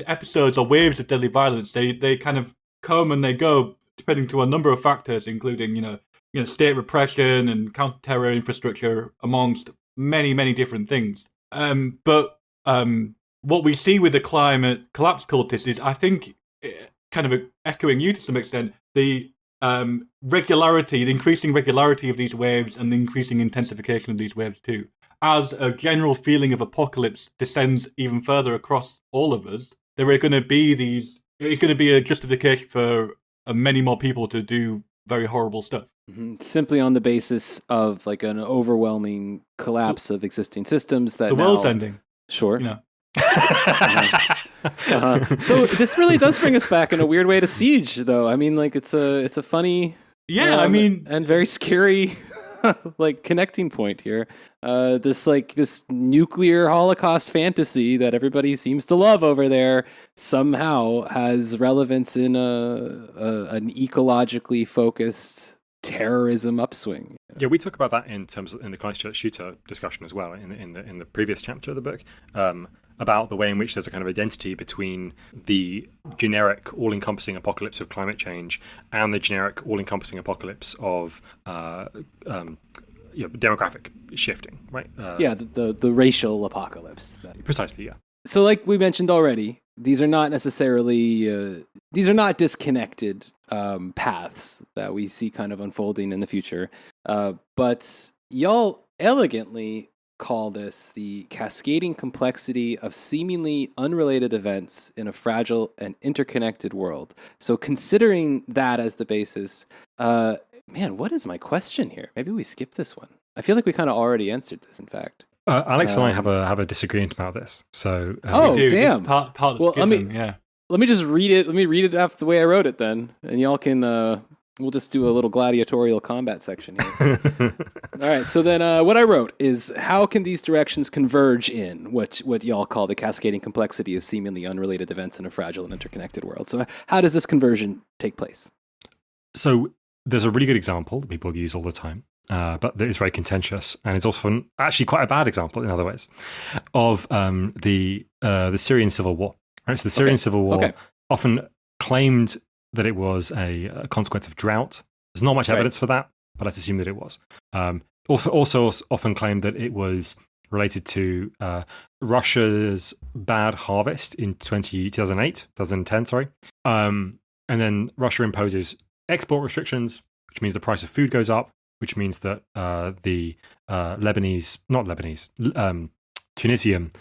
episodes or waves of deadly violence, they kind of come and they go, depending to a number of factors, including, state repression and counter-terror infrastructure, amongst many different things. But what we see with the climate collapse cultists is, I think, kind of echoing you to some extent, the the increasing regularity of these waves and the increasing intensification of these waves too. As a general feeling of apocalypse descends even further across all of us, there are going to be it's going to be a justification for many more people to do very horrible stuff. Mm-hmm. Simply on the basis of like an overwhelming collapse of existing systems that the world's ending. Sure. So this really does bring us back in a weird way to Siege, though. I mean, like it's a funny, and very scary, like connecting point here. This nuclear Holocaust fantasy that everybody seems to love over there somehow has relevance in an ecologically focused terrorism upswing. Yeah, we talk about that in the Christchurch shooter discussion as well in the previous chapter of the book, about the way in which there's a kind of identity between the generic all-encompassing apocalypse of climate change and the generic all-encompassing apocalypse of demographic shifting, right? The racial apocalypse. Precisely, yeah. So like we mentioned already, these are not necessarily disconnected paths that we see kind of unfolding in the future. But y'all elegantly call this the cascading complexity of seemingly unrelated events in a fragile and interconnected world. So considering that as the basis, what is my question here? Maybe we skip this one. I feel like we kind of already answered this, in fact. Alex and I have a disagreement about this. So damn. Part of the schism, Let me just read it. Let me read it after the way I wrote it then. And y'all can, we'll just do a little gladiatorial combat section here. All right. So then what I wrote is, how can these directions converge in what y'all call the cascading complexity of seemingly unrelated events in a fragile and interconnected world? So how does this conversion take place? So there's a really good example that people use all the time, but it's very contentious, and it's often actually quite a bad example in other ways, of the Syrian civil war. Right, so the Syrian civil war often claimed that it was a consequence of drought. There's not much evidence for that, but let's assume that it was. Also often claimed that it was related to Russia's bad harvest in 2010, sorry. And then Russia imposes export restrictions, which means the price of food goes up, which means that the Tunisian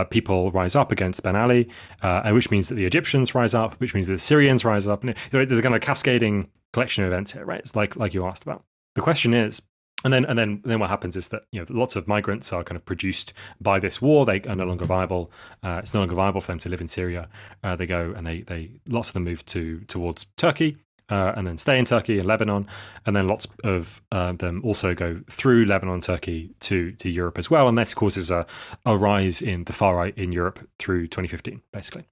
people rise up against Ben Ali, and which means that the Egyptians rise up, which means that the Syrians rise up. And there's a kind of cascading collection of events here, right? It's like you asked about. The question is, and then what happens is that lots of migrants are kind of produced by this war. They are no longer viable. It's no longer viable for them to live in Syria. They go and they lots of them move towards Turkey. And then stay in Turkey and Lebanon, and then lots of them also go through Lebanon, Turkey to Europe as well, and this causes a rise in the far right in Europe through 2015, basically.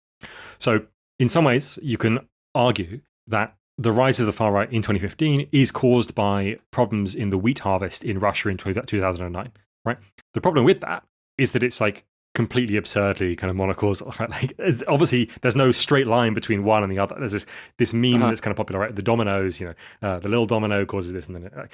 So in some ways, you can argue that the rise of the far right in 2015 is caused by problems in the wheat harvest in Russia in 2009, right? The problem with that is that it's like completely absurdly kind of monocausal. Right? Like, obviously, there's no straight line between one and the other. There's this meme that's kind of popular, right? The dominoes, the little domino causes this, and then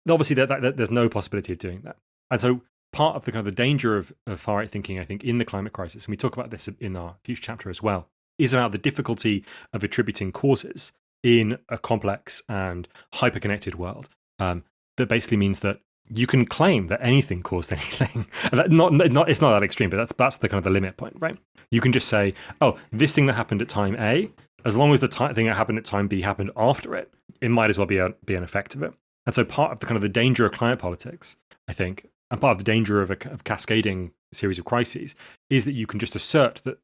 obviously there's no possibility of doing that. And so part of the kind of the danger of far right thinking, I think, in the climate crisis, and we talk about this in our future chapter as well, is about the difficulty of attributing causes in a complex and hyperconnected world. That basically means that you can claim that anything caused anything. It's not that extreme, but that's the kind of the limit point, right? You can just say, oh, this thing that happened at time A, as long as the thing that happened at time B happened after it, it might as well be an effect of it. And so part of the kind of the danger of climate politics, I think, and part of the danger of a cascading series of crises, is that you can just assert that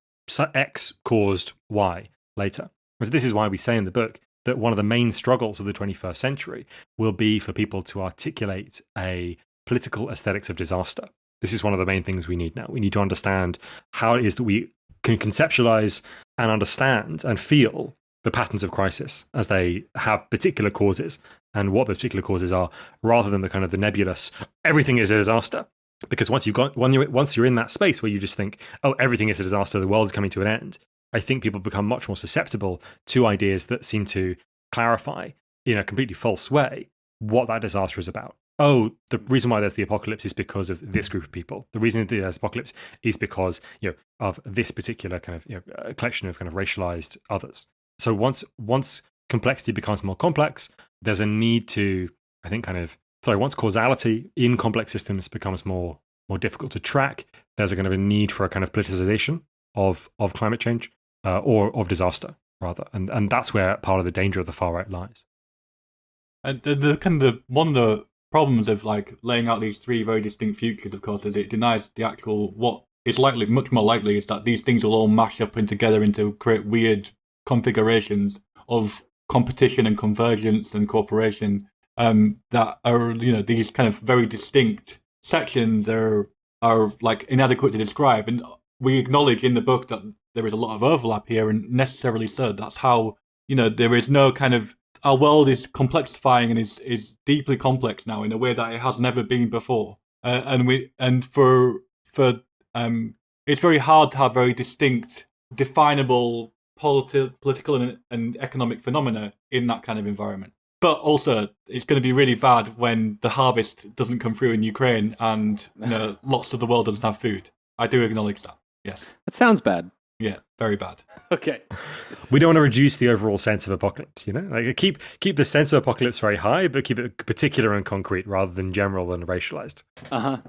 X caused Y later. So this is why we say in the book that one of the main struggles of the 21st century will be for people to articulate a political aesthetics of disaster. This is one of the main things we need now. We need to understand how it is that we can conceptualize and understand and feel the patterns of crisis as they have particular causes and what those particular causes are, rather than the kind of the nebulous, everything is a disaster. Because once you're in that space where you just think, oh, everything is a disaster, the world is coming to an end, I think people become much more susceptible to ideas that seem to clarify in a completely false way what that disaster is about. Oh, the reason why there's the apocalypse is because of this group of people. The reason there's apocalypse is because of this particular kind of collection of kind of racialized others. So once complexity becomes more complex, there's a need to, I think, once causality in complex systems becomes more difficult to track, there's a kind of a need for a kind of politicization of climate change or of disaster rather, and that's where part of the danger of the far right lies. And one of the problems of like laying out these three very distinct futures, of course, is it denies the actual what is likely, much more likely, is that these things will all mash up and together into create weird configurations of competition and convergence and cooperation that are, these kind of very distinct sections are like inadequate to describe. And we acknowledge in the book that there is a lot of overlap here, and necessarily so. That's how, there is no kind of, our world is complexifying and is deeply complex now in a way that it has never been before. It's very hard to have very distinct, definable political and economic phenomena in that kind of environment. But also, it's going to be really bad when the harvest doesn't come through in Ukraine and lots of the world doesn't have food. I do acknowledge that. Yes. That sounds bad. Yeah, very bad. Okay. We don't want to reduce the overall sense of apocalypse, Like keep the sense of apocalypse very high, but keep it particular and concrete rather than general and racialized. I'm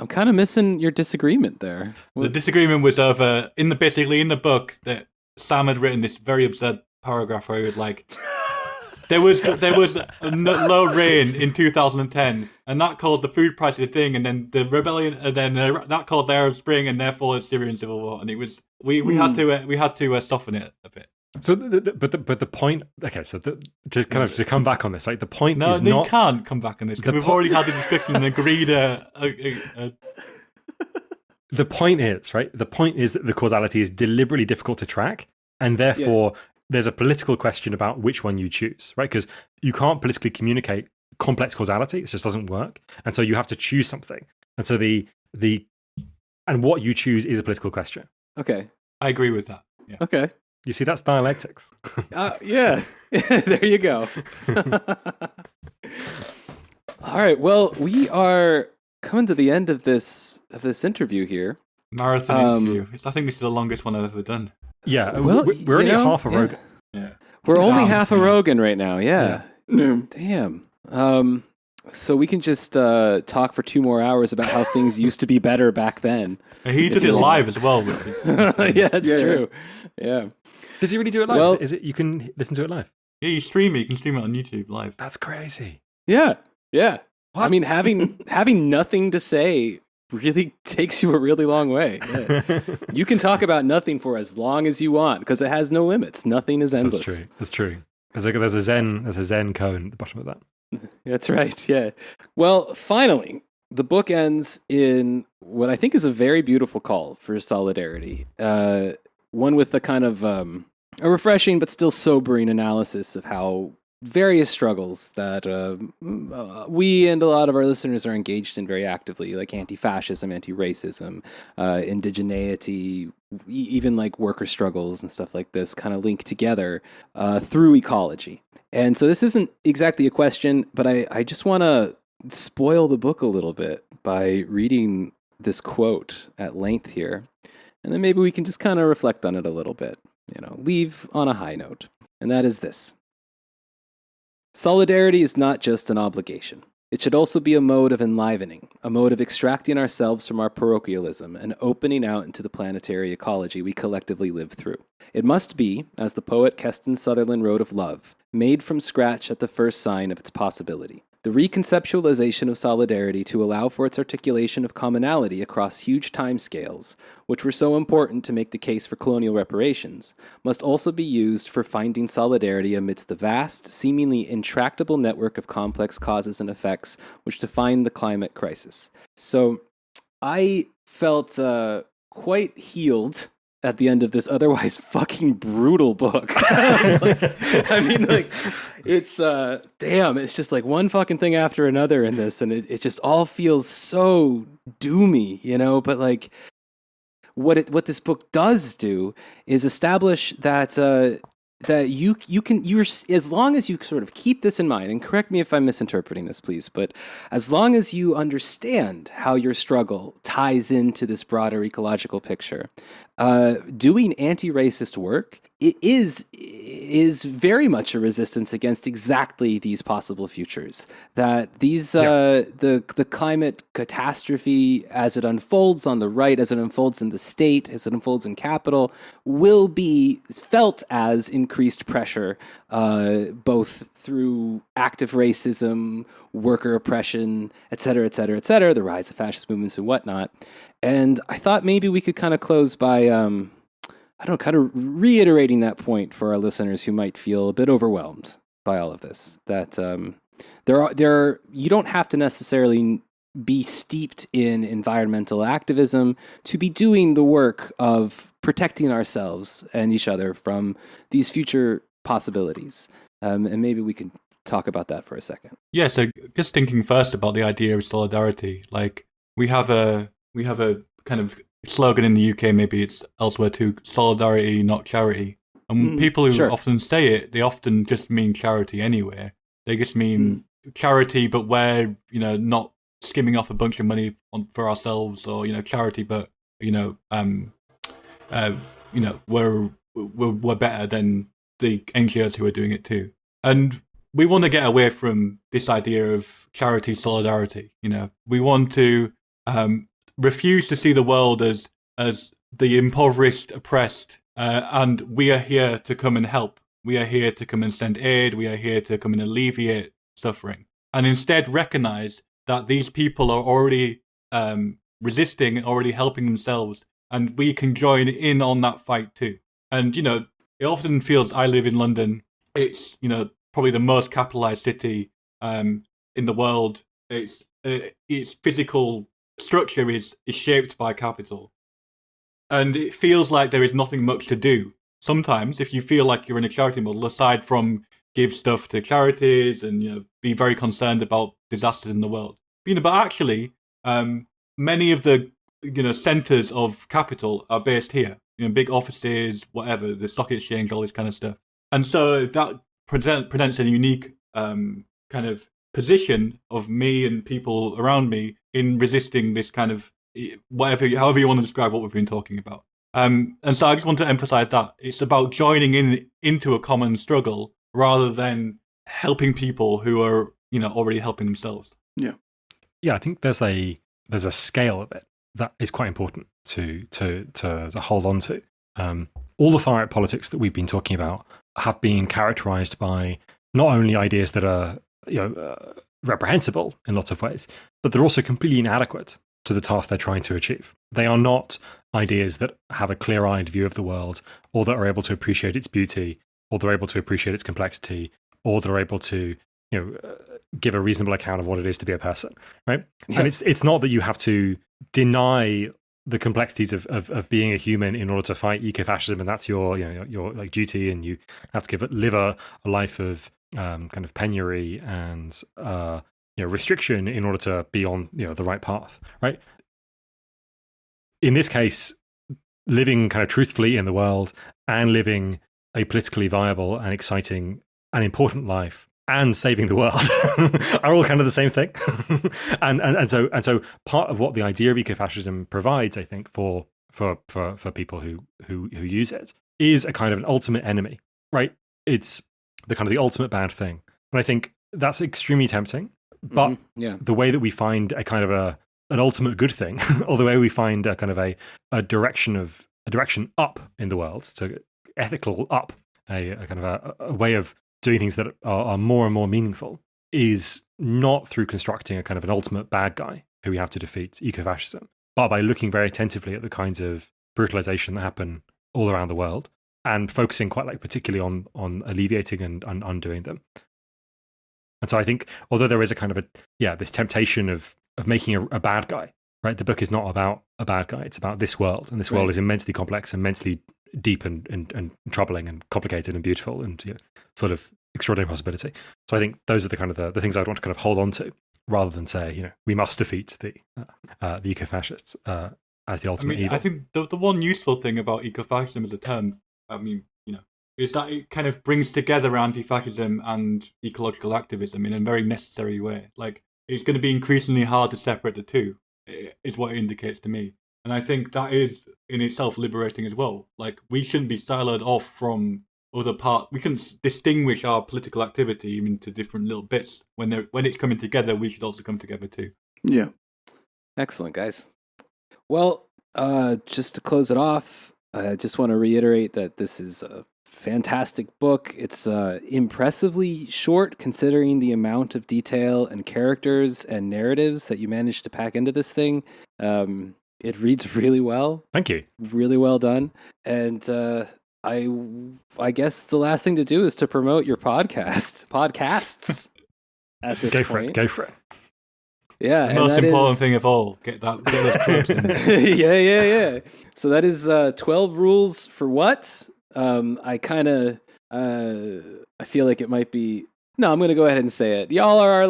kind of missing your disagreement there. The disagreement was over in the book that Sam had written this very absurd paragraph where he was like, there was low rain in 2010, and that caused the food prices a thing, and then the rebellion, and then that caused the Arab Spring, and therefore the Syrian civil war, and it was we had to soften it a bit. So, but the point. Okay, so to come back on this, right? The point is no, not. You can't come back on this because we've already had the discussion and agreed. The point is, right? The point is that the causality is deliberately difficult to track, and therefore there's a political question about which one you choose, right? Because you can't politically communicate complex causality; it just doesn't work, and so you have to choose something. And so and what you choose is a political question. Okay, I agree with that. Yeah. Okay. You see, that's dialectics. Yeah. There you go. All right. Well, we are coming to the end of this interview here. Marathon interview. I think this is the longest one I've ever done. Yeah. Well, we're only half a Rogan. Yeah. We're only half a Rogan right now. Yeah. Yeah. Damn. So we can just talk for 2 more hours about how things used to be better back then. He did it live as well. Yeah, that's true. Yeah. Does he really do it live? Well, is it you can listen to it live? Yeah, you stream it. You can stream it on YouTube live. That's crazy. Yeah. Yeah. What? I mean, having nothing to say really takes you a really long way. Yeah. You can talk about nothing for as long as you want because it has no limits. Nothing is endless. That's true. There's a Zen cone at the bottom of that. That's right. Yeah. Well, finally, the book ends in what I think is a very beautiful call for solidarity. One with a kind of a refreshing but still sobering analysis of how various struggles that we and a lot of our listeners are engaged in very actively, like anti-fascism, anti-racism, indigeneity, even like worker struggles and stuff like this, kind of link together through ecology. And so this isn't exactly a question, but I just want to spoil the book a little bit by reading this quote at length here. And then maybe we can just kind of reflect on it a little bit, leave on a high note. And that is this. Solidarity is not just an obligation. It should also be a mode of enlivening, a mode of extracting ourselves from our parochialism and opening out into the planetary ecology we collectively live through. It must be, as the poet Keston Sutherland wrote of love, made from scratch at the first sign of its possibility. The reconceptualization of solidarity to allow for its articulation of commonality across huge timescales, which were so important to make the case for colonial reparations, must also be used for finding solidarity amidst the vast, seemingly intractable network of complex causes and effects which define the climate crisis. So I felt quite healed at the end of this otherwise fucking brutal book. It's damn, it's just like one fucking thing after another in this, and it just all feels so doomy, you know. But like, what this book does do is establish that you're as long as you sort of keep this in mind, and correct me if I'm misinterpreting this, please, but as long as you understand how your struggle ties into this broader ecological picture, doing anti-racist work is very much a resistance against exactly these possible futures. That these the climate catastrophe as it unfolds on the right, as it unfolds in the state, as it unfolds in capital, will be felt as increased pressure, both through active racism, worker oppression, et cetera, et cetera, et cetera, the rise of fascist movements and whatnot. And I thought maybe we could kind of close by, kind of reiterating that point for our listeners who might feel a bit overwhelmed by all of this. That you don't have to necessarily be steeped in environmental activism to be doing the work of protecting ourselves and each other from these future possibilities. And maybe we could talk about that for a second. Yeah, so just thinking first about the idea of solidarity, like we have a kind of slogan in the UK, maybe it's elsewhere too, solidarity, not charity. And people who often say it, they often just mean charity anyway. They just mean charity, but we're, not skimming off a bunch of money for ourselves, or, charity, but, we're better than the NGOs who are doing it too. And we want to get away from this idea of charity solidarity. We want to refuse to see the world as the impoverished, oppressed, and we are here to come and help. We are here to come and send aid. We are here to come and alleviate suffering. And instead recognize that these people are already resisting, already helping themselves, and we can join in on that fight too. And, it often feels, I live in London, it's, probably the most capitalized city in the world. Its physical structure is shaped by capital. And it feels like there is nothing much to do. Sometimes, if you feel like you're in a charity model, aside from give stuff to charities and be very concerned about disasters in the world, but actually, many of the centers of capital are based here. Big offices, whatever, the stock exchange, all this kind of stuff. And so that presents a unique kind of position of me and people around me in resisting this kind of however you want to describe what we've been talking about. And so I just want to emphasize that it's about joining into a common struggle rather than helping people who are, already helping themselves. Yeah. Yeah, I think there's a scale of it that is quite important to hold on to. All the far right politics that we've been talking about have been characterized by not only ideas that are reprehensible in lots of ways, but they're also completely inadequate to the task they're trying to achieve. They are not ideas that have a clear-eyed view of the world, or that are able to appreciate its beauty, or they're able to appreciate its complexity, or they're able to give a reasonable account of what it is to be a person, right? Yes. And it's not that you have to deny the complexities of being a human in order to fight ecofascism, and that's your like duty, and you have to live a life of kind of penury and restriction in order to be on the right path, right? In this case, living kind of truthfully in the world and living a politically viable and exciting and important life and saving the world are all kind of the same thing. and so part of what the idea of ecofascism provides, I think, for people who use it, is a kind of an ultimate enemy, right? It's the kind of the ultimate bad thing. And I think that's extremely tempting. But the way that we find a kind of an ultimate good thing, or the way we find a kind of a direction up in the world, so ethical up, a kind of a way of doing things that are more and more meaningful, is not through constructing a kind of an ultimate bad guy who we have to defeat, ecofascism, but by looking very attentively at the kinds of brutalization that happen all around the world and focusing quite particularly on alleviating and undoing them. And so I think, although there is a kind of this temptation of making a bad guy, right? The book is not about a bad guy. It's about this world. And this world is immensely complex, immensely deep and troubling and complicated and beautiful and full of extraordinary possibility. So I think those are the kind of the things I'd want to kind of hold on to rather than say, we must defeat the eco-fascists as the ultimate evil. I think the one useful thing about ecofascism as a term, is that it kind of brings together anti-fascism and ecological activism in a very necessary way. Like, it's going to be increasingly hard to separate the two, is what it indicates to me. And I think that is in itself liberating as well. Like, we shouldn't be siloed off from other parts. We can distinguish our political activity into different little bits. When it's coming together, we should also come together too. Yeah. Excellent, guys. Well, just to close it off, I just want to reiterate that this is a fantastic book. It's impressively short considering the amount of detail and characters and narratives that you managed to pack into this thing. It reads really well. Thank you. Really well done. And I guess the last thing to do is to promote your podcasts at this point. Go for it. Yeah, the most important thing of all, get those quotes in. Yeah. So that is 12 rules for what? I feel like it might be. No, I'm going to go ahead and say it. Y'all are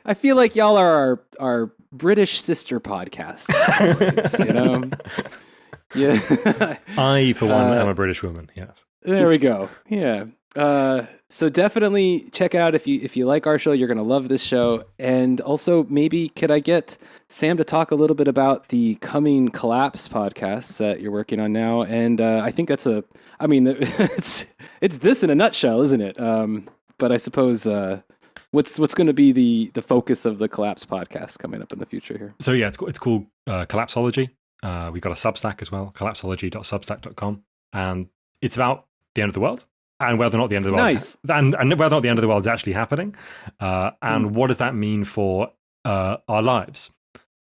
I feel like y'all are our British sister podcast. Yeah. I, for one, am a British woman. Yes. There we go. Yeah. So definitely check out if you like our show, you're going to love this show. And also, maybe could I get Sam to talk a little bit about the coming Collapse podcast that you're working on now? And I think it's this in a nutshell, isn't it? But I suppose what's going to be the focus of the Collapse podcast coming up in the future here? So yeah, it's called Collapsology. We've got a Substack as well, collapsology.substack.com, and it's about the end of the world and whether or not the end of the world and whether or not the end of the world is actually happening, and what does that mean for our lives.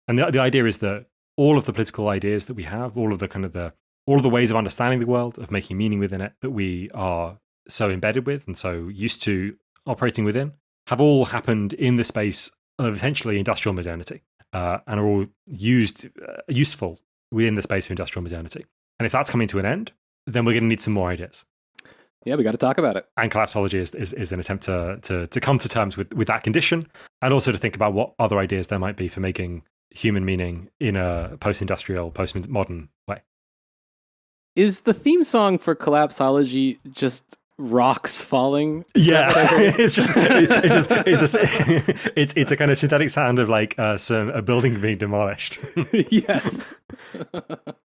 And the idea is that all of the political ideas that we have, all of the ways of understanding the world, of making meaning within it, that we are so embedded with and so used to operating within, have all happened in the space of essentially industrial modernity, and are all useful within the space of industrial modernity. And if that's coming to an end, then we're going to need some more ideas. Yeah, we got to talk about it. And collapsology is an attempt to come to terms with that condition, and also to think about what other ideas there might be for making human meaning in a post-industrial, post-modern way. Is the theme song for Collapsology just rocks falling? Yeah, it's a kind of synthetic sound of a building being demolished. Yes.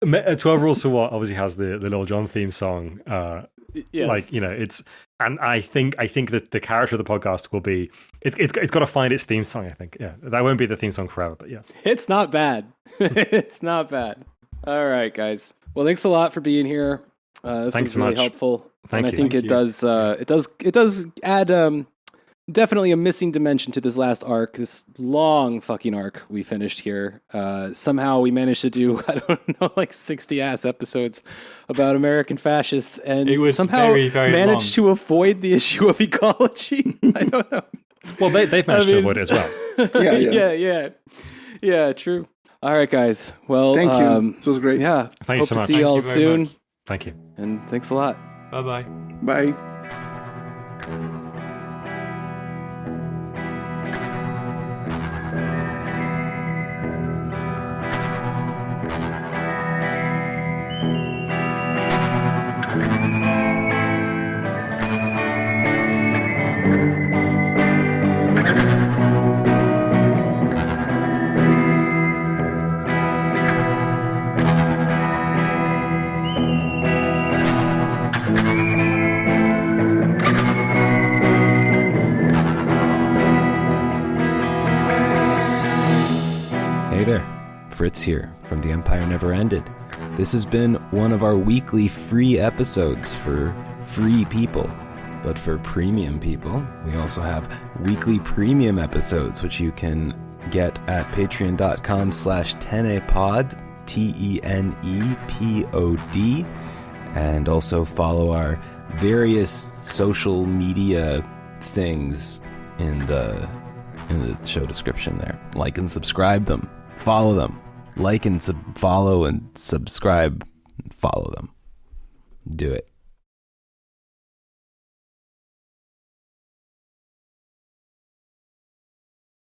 12 Rules for What obviously has the Little John theme song. Yes. It's, and I think that the character of the podcast will be it's got to find its theme song. I think that won't be the theme song forever, but yeah, it's not bad. It's not bad. All right, guys. Well, thanks a lot for being here. This Thanks was so really much. helpful. Thank and you. I think it does add definitely a missing dimension to this last arc, this long fucking arc we finished here. Somehow we managed to do, 60 ass episodes about American fascists, and It was somehow very, very managed to avoid the issue of ecology. I don't know. Well, they've managed to avoid it as well. Yeah, true. All right, guys. Well, Thank you. It was great. Yeah. Thank you Hope so to much. see you all Thank you very soon. much. Thank you. And thanks a lot. Bye-bye. Bye. Hey there, Fritz here from The Empire Never Ended. This has been one of our weekly free episodes for free people. But for premium people, we also have weekly premium episodes, which you can get at patreon.com/tenepod, TENEPOD, and also follow our various social media things in the show description there. Like and subscribe them. Follow them. Like and follow and subscribe. Follow them. Do it.